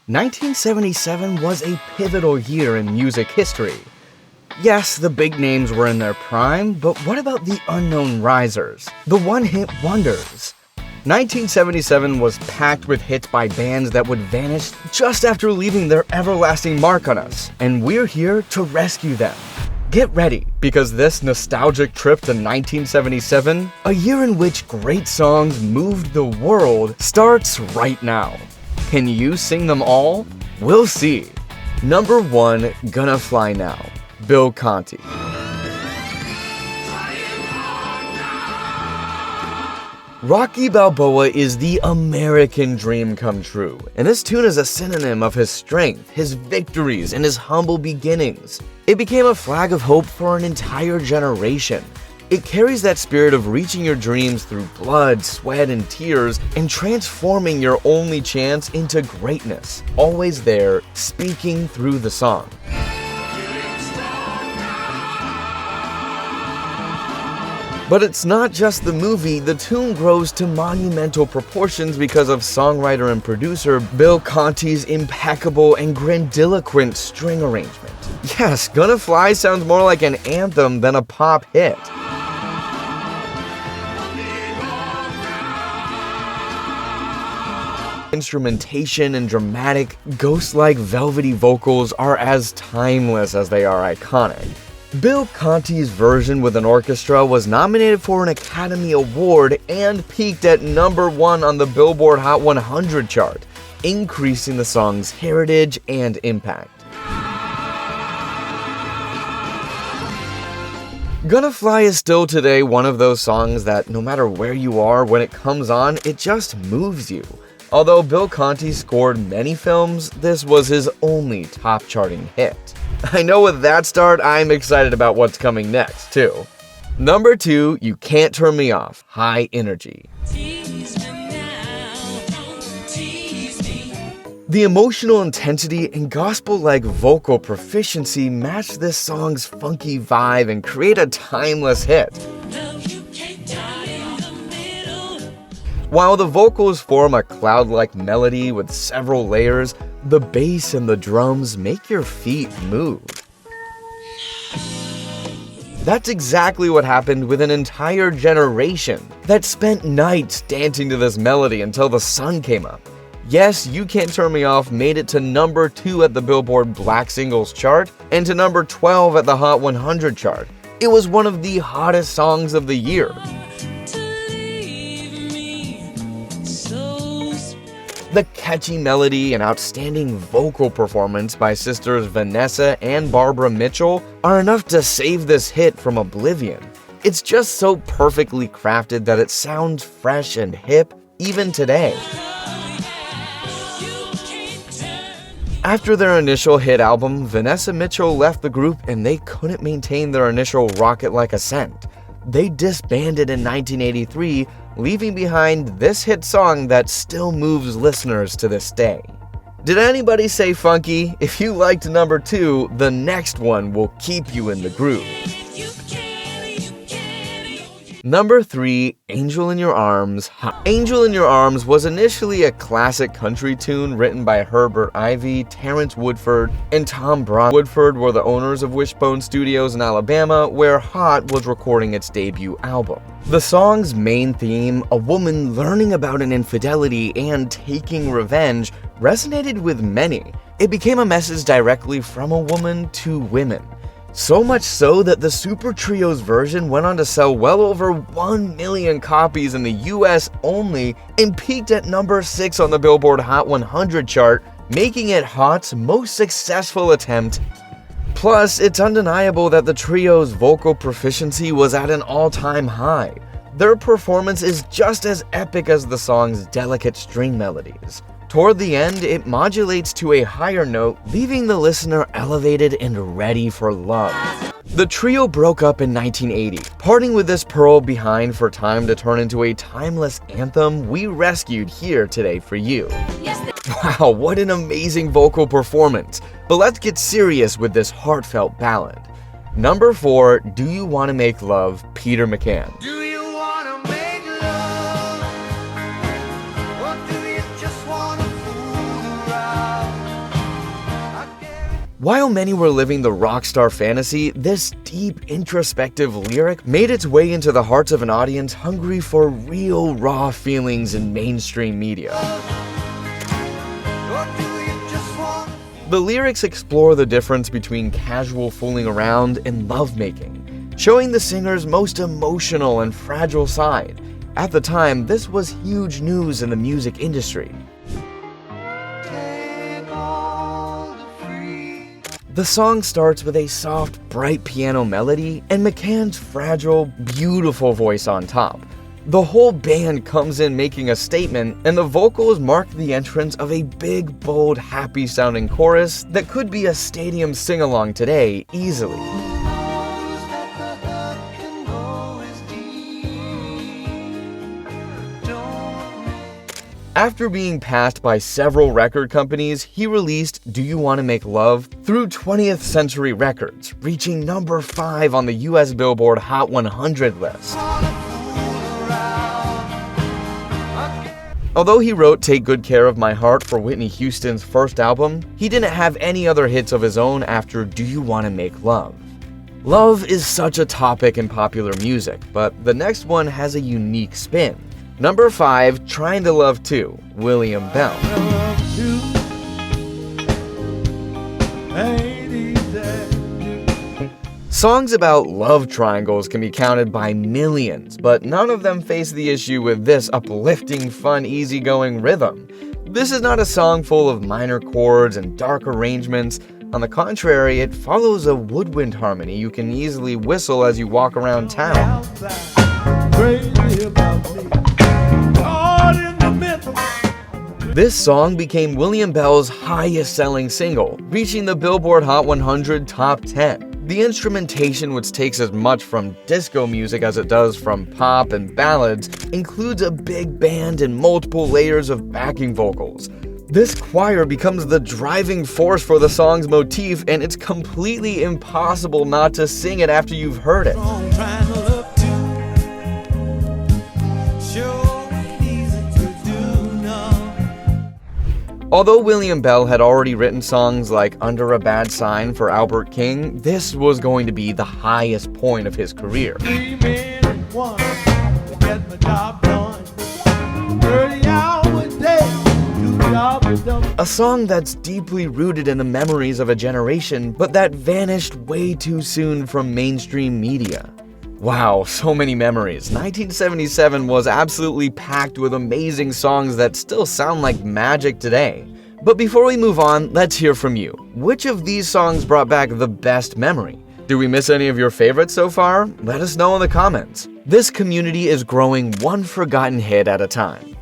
1977 was a pivotal year in music history. Yes, the big names were in their prime, but what about the unknown risers, the one-hit wonders? 1977 was packed with hits by bands that would vanish just after leaving their everlasting mark on us, and we're here to rescue them. Get ready, because this nostalgic trip to 1977, a year in which great songs moved the world, starts right now. Can you sing them all? We'll see. Number 1, Gonna Fly Now, Bill Conti. Rocky Balboa is the American dream come true, and this tune is a synonym of his strength, his victories, and his humble beginnings. It became a flag of hope for an entire generation. It carries that spirit of reaching your dreams through blood, sweat, and tears, and transforming your only chance into greatness, always there, speaking through the song. But it's not just the movie, the tune grows to monumental proportions because of songwriter and producer Bill Conti's impeccable and grandiloquent string arrangement. Yes, Gonna Fly sounds more like an anthem than a pop hit. Instrumentation and dramatic, ghost-like velvety vocals are as timeless as they are iconic. Bill Conti's version with an orchestra was nominated for an Academy Award and peaked at number 1 on the Billboard Hot 100 chart, increasing the song's heritage and impact. Gonna Fly is still today one of those songs that no matter where you are, when it comes on, it just moves you. Although Bill Conti scored many films, this was his only top charting hit. I know with that start, I'm excited about what's coming next, too. Number 2, You Can't Turn Me Off, High Energy. The emotional intensity and gospel-like vocal proficiency match this song's funky vibe and create a timeless hit. While the vocals form a cloud-like melody with several layers, the bass and the drums make your feet move. That's exactly what happened with an entire generation that spent nights dancing to this melody until the sun came up. Yes, You Can't Turn Me Off made it to number 2 at the Billboard Black Singles chart and to number 12 at the Hot 100 chart. It was one of the hottest songs of the year. The catchy melody and outstanding vocal performance by sisters Vanessa and Barbara Mitchell are enough to save this hit from oblivion. It's just so perfectly crafted that it sounds fresh and hip even today. After their initial hit album, Vanessa Mitchell left the group and they couldn't maintain their initial rocket-like ascent. They disbanded in 1983, leaving behind this hit song that still moves listeners to this day. Did anybody say funky? If you liked number 2, the next one will keep you in the groove. Number 3, Angel in Your Arms. Angel in Your Arms was initially a classic country tune written by Herbert Ivy, Terrence Woodford, and Tom Brown. Woodford were the owners of Wishbone Studios in Alabama, where Hot was recording its debut album. The song's main theme, a woman learning about an infidelity and taking revenge, resonated with many. It became a message directly from a woman to women. So much so that the Super Trio's version went on to sell well over 1 million copies in the US only and peaked at number 6 on the Billboard Hot 100 chart, making it Hot's most successful attempt. Plus, it's undeniable that the trio's vocal proficiency was at an all-time high. Their performance is just as epic as the song's delicate string melodies. Toward the end, it modulates to a higher note, leaving the listener elevated and ready for love. The trio broke up in 1980, parting with this pearl behind for time to turn into a timeless anthem we rescued here today for you. Wow, what an amazing vocal performance! But let's get serious with this heartfelt ballad. Number 4, Do You Want to Make Love, Peter McCann. While many were living the rock star fantasy, this deep, introspective lyric made its way into the hearts of an audience hungry for real, raw feelings in mainstream media. The lyrics explore the difference between casual fooling around and lovemaking, showing the singer's most emotional and fragile side. At the time, this was huge news in the music industry. The song starts with a soft, bright piano melody and McCann's fragile, beautiful voice on top. The whole band comes in making a statement, and the vocals mark the entrance of a big, bold, happy-sounding chorus that could be a stadium sing-along today easily. After being passed by several record companies, he released Do You Want to Make Love through 20th Century Records, reaching number 5 on the US Billboard Hot 100 list. Although he wrote Take Good Care of My Heart for Whitney Houston's first album, he didn't have any other hits of his own after Do You Want to Make Love. Love is such a topic in popular music, but the next one has a unique spin. Number 5, Trying to Love Too, William Bell. Songs about love triangles can be counted by millions, but none of them face the issue with this uplifting, fun, easygoing rhythm. This is not a song full of minor chords and dark arrangements. On the contrary, it follows a woodwind harmony you can easily whistle as you walk around town. This song became William Bell's highest-selling single, reaching the Billboard Hot 100 Top 10. The instrumentation, which takes as much from disco music as it does from pop and ballads, includes a big band and multiple layers of backing vocals. This choir becomes the driving force for the song's motif, and it's completely impossible not to sing it after you've heard it. Although William Bell had already written songs like Under a Bad Sign for Albert King, this was going to be the highest point of his career. A song that's deeply rooted in the memories of a generation, but that vanished way too soon from mainstream media. Wow, so many memories. 1977 was absolutely packed with amazing songs that still sound like magic today. But before we move on, let's hear from you. Which of these songs brought back the best memory? Do we miss any of your favorites so far? Let us know in the comments. This community is growing one forgotten hit at a time.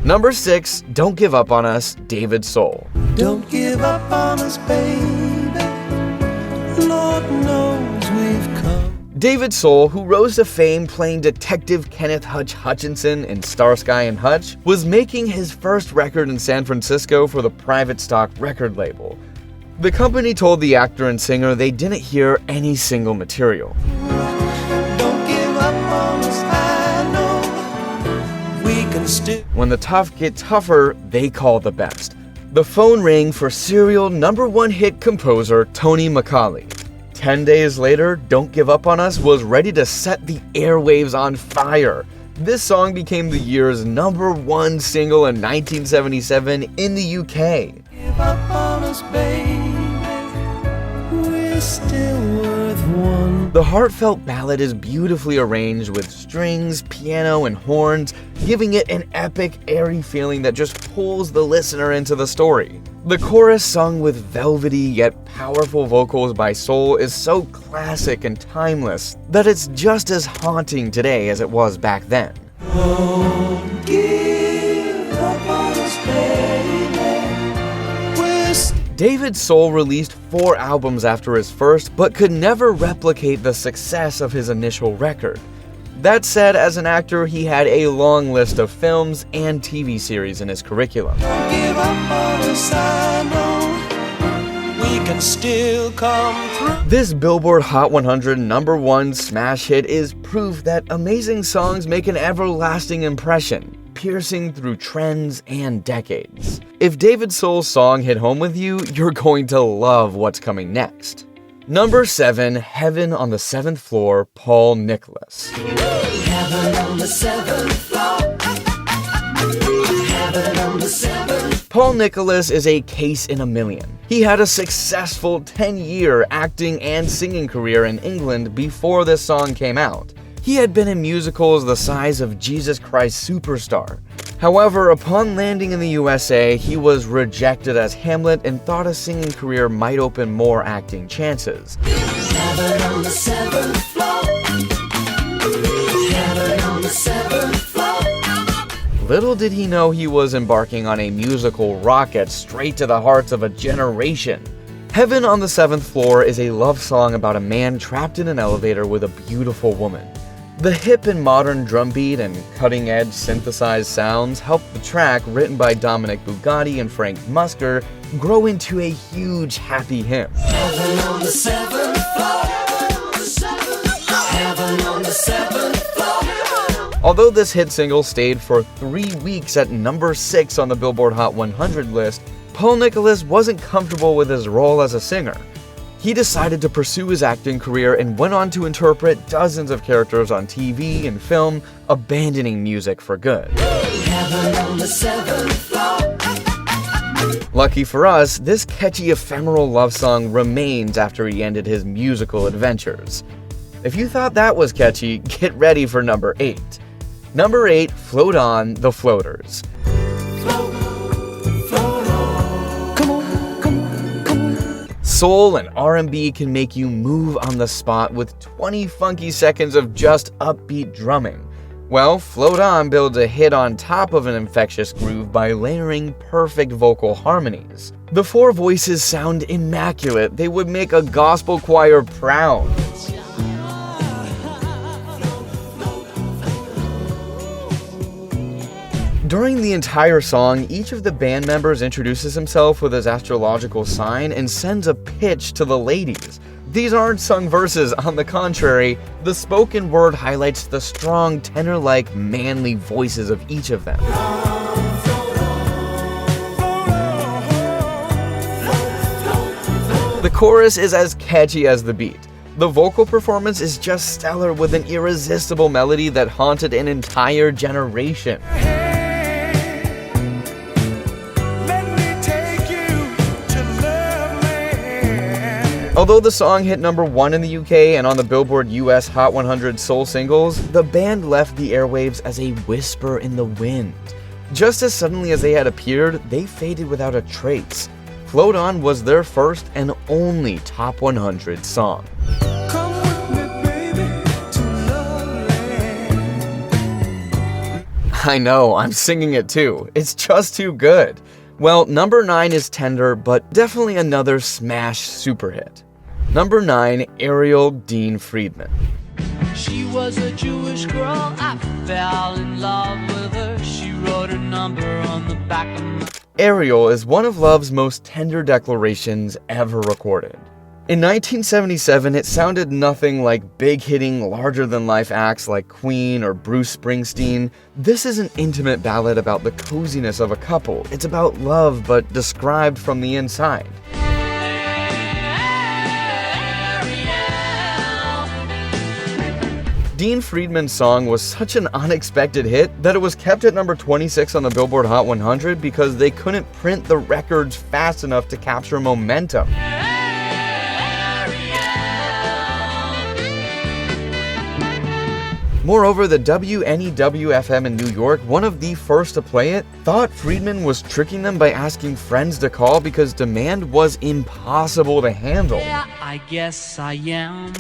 Number 6, Don't Give Up on Us, David Soul. Don't give up on us, baby. Lord knows we've come. David Soul, who rose to fame playing Detective Kenneth Hutch Hutchinson in Starsky and Hutch, was making his first record in San Francisco for the Private Stock record label. The company told the actor and singer they didn't hear any single material. Don't give up on us, I know we can still. When the tough get tougher, they call the best. The phone rang for serial #1 hit composer Tony McCauley. 10 days later, Don't Give Up on Us was ready to set the airwaves on fire. This song became the year's #1 single in 1977 in the UK. Give up on us, baby. We're still worth one. The heartfelt ballad is beautifully arranged with strings, piano, and horns, giving it an epic, airy feeling that just pulls the listener into the story. The chorus, sung with velvety yet powerful vocals by Soul, is so classic and timeless that it's just as haunting today as it was back then. Don't give up on us, baby. We're David Soul released 4 albums after his first, but could never replicate the success of his initial record. That said, as an actor, he had a long list of films and TV series in his curriculum. Don't give up on us, I know we can still come through. This Billboard Hot 100 #1 smash hit is proof that amazing songs make an everlasting impression. piercing through trends and decades. If David Soul's song hit home with you, you're going to love what's coming next. Number 7, Heaven on the Seventh Floor, Paul Nicholas. Heaven on the seventh floor. Heaven on the seventh. Paul Nicholas is a case in a million. He had a successful 10-year acting and singing career in England before this song came out. He had been in musicals the size of Jesus Christ Superstar. However, upon landing in the USA, he was rejected as Hamlet and thought a singing career might open more acting chances. Heaven on the seventh floor. Heaven on the seventh floor. Little did he know he was embarking on a musical rocket straight to the hearts of a generation. Heaven on the Seventh Floor is a love song about a man trapped in an elevator with a beautiful woman. The hip and modern drum beat and cutting-edge synthesized sounds helped the track, written by Dominic Bugatti and Frank Musker, grow into a huge happy hymn. Heaven on the seventh floor. Heaven on the seventh floor. Although this hit single stayed for 3 weeks at number 6 on the Billboard Hot 100 list, Paul Nicholas wasn't comfortable with his role as a singer. He decided to pursue his acting career and went on to interpret dozens of characters on TV and film, abandoning music for good. Heaven on the seventh floor. Lucky for us, this catchy ephemeral love song remains after he ended his musical adventures. If you thought that was catchy, get ready for number 8. Number 8, Float On, The Floaters. Soul and R&B can make you move on the spot with 20 funky seconds of just upbeat drumming. Well, Float On builds a hit on top of an infectious groove by layering perfect vocal harmonies. The 4 voices sound immaculate. They would make a gospel choir proud. During the entire song, each of the band members introduces himself with his astrological sign and sends a pitch to the ladies. These aren't sung verses, on the contrary, the spoken word highlights the strong tenor-like manly voices of each of them. The chorus is as catchy as the beat. The vocal performance is just stellar with an irresistible melody that haunted an entire generation. Although the song hit number 1 in the UK and on the Billboard US Hot 100 Soul Singles, the band left the airwaves as a whisper in the wind. Just as suddenly as they had appeared, they faded without a trace. Float On was their first and only Top 100 song. Come with me, baby, to Loveland. I know, I'm singing it too. It's just too good. Well, number 9 is tender, but definitely another smash super hit. Number 9, Ariel, Dean Friedman. She was a Jewish girl, I fell in love with her. She wrote her number on the back of my... Ariel is one of love's most tender declarations ever recorded. In 1977, it sounded nothing like big-hitting, larger-than-life acts like Queen or Bruce Springsteen. This is an intimate ballad about the coziness of a couple. It's about love, but described from the inside. Dean Friedman's song was such an unexpected hit that it was kept at number 26 on the Billboard Hot 100 because they couldn't print the records fast enough to capture momentum. Moreover, the WNEW-FM in New York, one of the first to play it, thought Friedman was tricking them by asking friends to call because demand was impossible to handle. Yeah, I guess I am.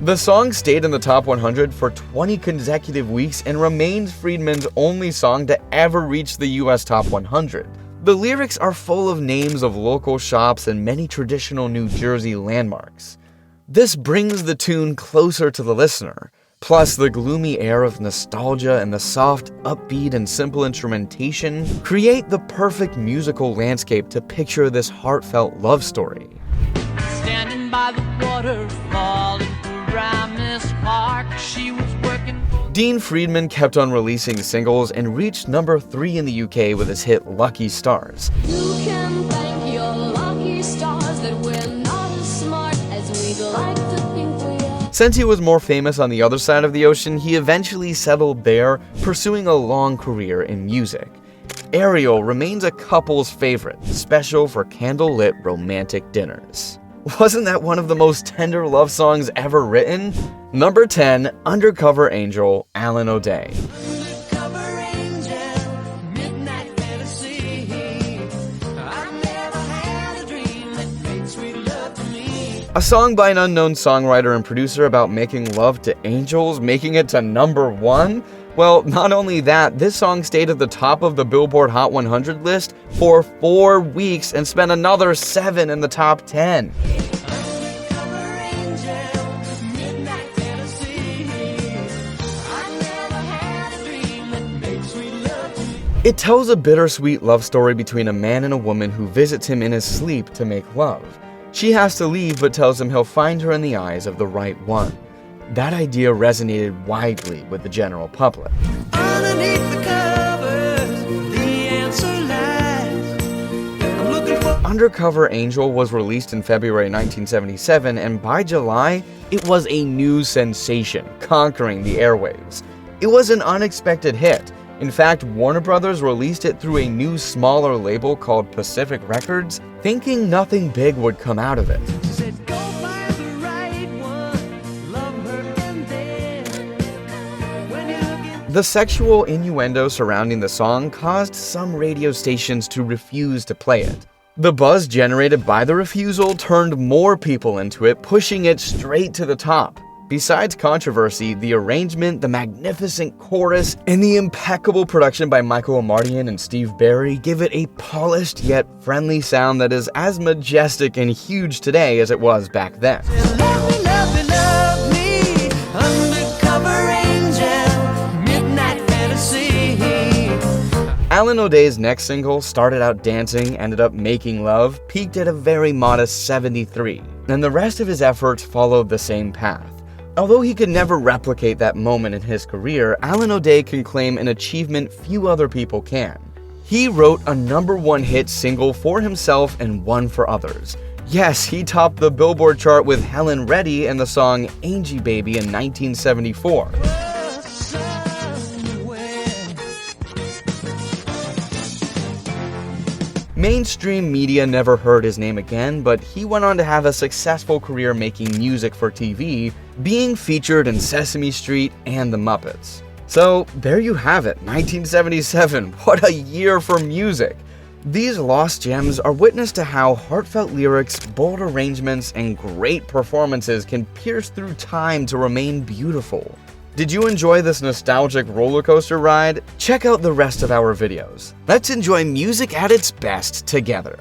The song stayed in the top 100 for 20 consecutive weeks and remains Friedman's only song to ever reach the US top 100. The lyrics are full of names of local shops and many traditional New Jersey landmarks. This brings the tune closer to the listener. Plus, the gloomy air of nostalgia and the soft, upbeat, and simple instrumentation create the perfect musical landscape to picture this heartfelt love story. Standing by the waterfall in Paramus mark. She was working for Dean Friedman kept on releasing singles and reached number 3 in the UK with his hit Lucky Stars. You can thank your lucky stars that we're not as smart as we'd like to think we are. Since he was more famous on the other side of the ocean, he eventually settled there, pursuing a long career in music. Ariel remains a couple's favorite, special for candlelit romantic dinners. Wasn't that one of the most tender love songs ever written? Number 10, Undercover Angel, Alan O'Day. Undercover angel, midnight fantasy. I never had a dream that made sweet love to me. A song by an unknown songwriter and producer about making love to angels, making it to number 1? Well, not only that, this song stayed at the top of the Billboard Hot 100 list for 4 weeks and spent another 7 in the top 10. Undercover angel, midnight fantasy. I never had a dream that made sweet love to me. It tells a bittersweet love story between a man and a woman who visits him in his sleep to make love. She has to leave but tells him he'll find her in the eyes of the right one. That idea resonated widely with the general public. Underneath the covers, the answer lies. I'm looking for Undercover Angel was released in February 1977, and by July, it was a news sensation, conquering the airwaves. It was an unexpected hit. In fact, Warner Brothers released it through a new, smaller label called Pacific Records, thinking nothing big would come out of it. She said, go find the right one, love her and then when you're looking. The sexual innuendo surrounding the song caused some radio stations to refuse to play it. The buzz generated by the refusal turned more people into it, pushing it straight to the top. Besides controversy, the arrangement, the magnificent chorus, and the impeccable production by Michael Amartian and Steve Barry give it a polished yet friendly sound that is as majestic and huge today as it was back then. Love me, undercover angel, midnight fantasy. Alan O'Day's next single, Started Out Dancing, Ended Up Making Love, peaked at a very modest 73, and the rest of his efforts followed the same path. Although he could never replicate that moment in his career, Alan O'Day can claim an achievement few other people can. He wrote a number 1 hit single for himself and one for others. Yes, he topped the Billboard chart with Helen Reddy and the song Angie Baby in 1974. Mainstream media never heard his name again, but he went on to have a successful career making music for TV, being featured in Sesame Street and The Muppets. So there you have it, 1977, what a year for music! These lost gems are witness to how heartfelt lyrics, bold arrangements, and great performances can pierce through time to remain beautiful. Did you enjoy this nostalgic roller coaster ride? Check out the rest of our videos. Let's enjoy music at its best together.